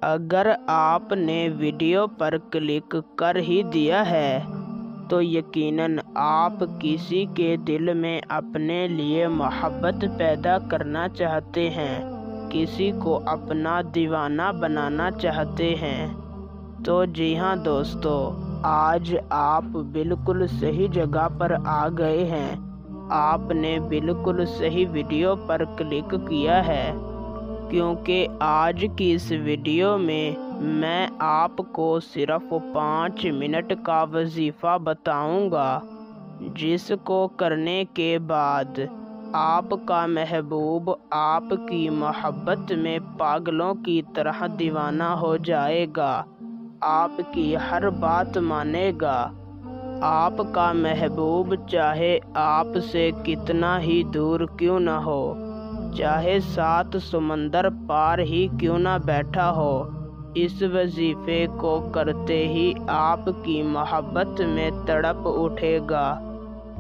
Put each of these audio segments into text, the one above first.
اگر آپ نے ویڈیو پر کلک کر ہی دیا ہے تو یقیناً آپ کسی کے دل میں اپنے لیے محبت پیدا کرنا چاہتے ہیں، کسی کو اپنا دیوانہ بنانا چاہتے ہیں۔ تو جی ہاں دوستو، آج آپ بالکل صحیح جگہ پر آ گئے ہیں۔ آپ نے بالکل صحیح ویڈیو پر کلک کیا ہے، کیونکہ آج کی اس ویڈیو میں آپ کو صرف 5 منٹ کا وظیفہ بتاؤں گا، جس کو کرنے کے بعد آپ کا محبوب آپ کی محبت میں پاگلوں کی طرح دیوانہ ہو جائے گا، آپ کی ہر بات مانے گا۔ آپ کا محبوب چاہے آپ سے کتنا ہی دور کیوں نہ ہو، چاہے 7 سمندر پار ہی کیوں نہ بیٹھا ہو، اس وظیفے کو کرتے ہی آپ کی محبت میں تڑپ اٹھے گا۔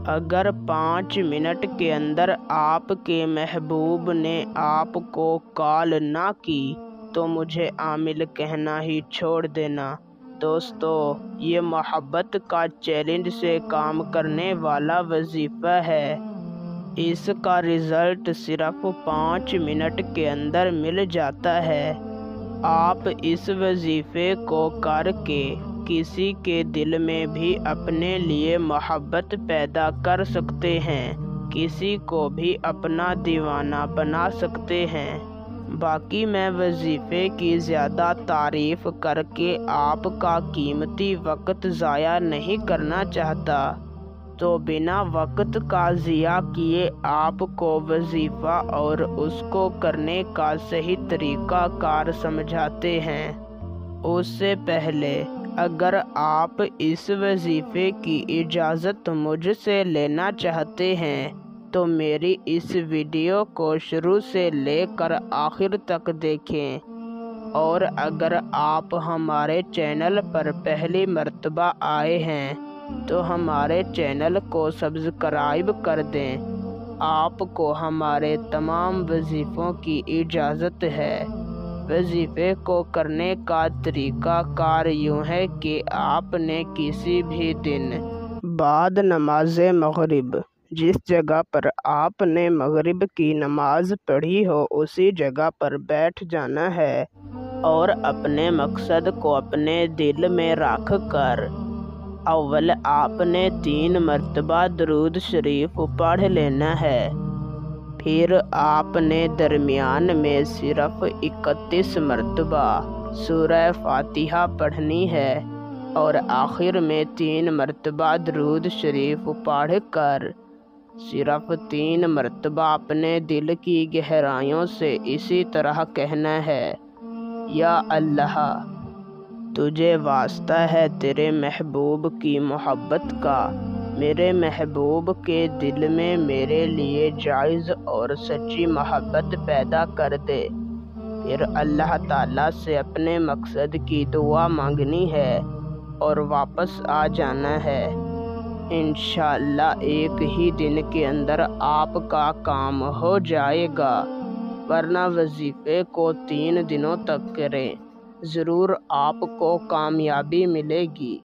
اگر 5 منٹ کے اندر آپ کے محبوب نے آپ کو کال نہ کی تو مجھے عامل کہنا ہی چھوڑ دینا۔ دوستو، یہ محبت کا چیلنج سے کام کرنے والا وظیفہ ہے۔ اس کا رزلٹ صرف 5 منٹ کے اندر مل جاتا ہے۔ آپ اس وظیفے کو کر کے کسی کے دل میں بھی اپنے لیے محبت پیدا کر سکتے ہیں، کسی کو بھی اپنا دیوانہ بنا سکتے ہیں۔ باقی میں وظیفے کی زیادہ تعریف کر کے آپ کا قیمتی وقت ضائع نہیں کرنا چاہتا، تو بنا وقت کا ضیاع کیے آپ کو وظیفہ اور اس کو کرنے کا صحیح طریقہ کار سمجھاتے ہیں۔ اس سے پہلے اگر آپ اس وظیفے کی اجازت مجھ سے لینا چاہتے ہیں تو میری اس ویڈیو کو شروع سے لے کر آخر تک دیکھیں، اور اگر آپ ہمارے چینل پر پہلی مرتبہ آئے ہیں تو ہمارے چینل کو سبسکرائب کر دیں۔ آپ کو ہمارے تمام وظیفوں کی اجازت ہے۔ وظیفے کو کرنے کا طریقہ کار یوں ہے کہ آپ نے کسی بھی دن بعد نماز مغرب جس جگہ پر آپ نے مغرب کی نماز پڑھی ہو اسی جگہ پر بیٹھ جانا ہے، اور اپنے مقصد کو اپنے دل میں رکھ کر اول آپ نے 3 مرتبہ درود شریف پڑھ لینا ہے۔ پھر آپ نے درمیان میں صرف 31 مرتبہ سورہ فاتحہ پڑھنی ہے، اور آخر میں 3 مرتبہ درود شریف پڑھ کر صرف 3 مرتبہ اپنے دل کی گہرائیوں سے اسی طرح کہنا ہے، یا اللہ، تجھے واسطہ ہے تیرے محبوب کی محبت کا، میرے محبوب کے دل میں میرے لیے جائز اور سچی محبت پیدا کر دے۔ پھر اللہ تعالیٰ سے اپنے مقصد کی دعا مانگنی ہے اور واپس آ جانا ہے۔ انشاءاللہ ایک ہی دن کے اندر آپ کا کام ہو جائے گا، ورنہ وظیفے کو 3 دنوں تک کریں، ضرور آپ کو کامیابی ملے گی۔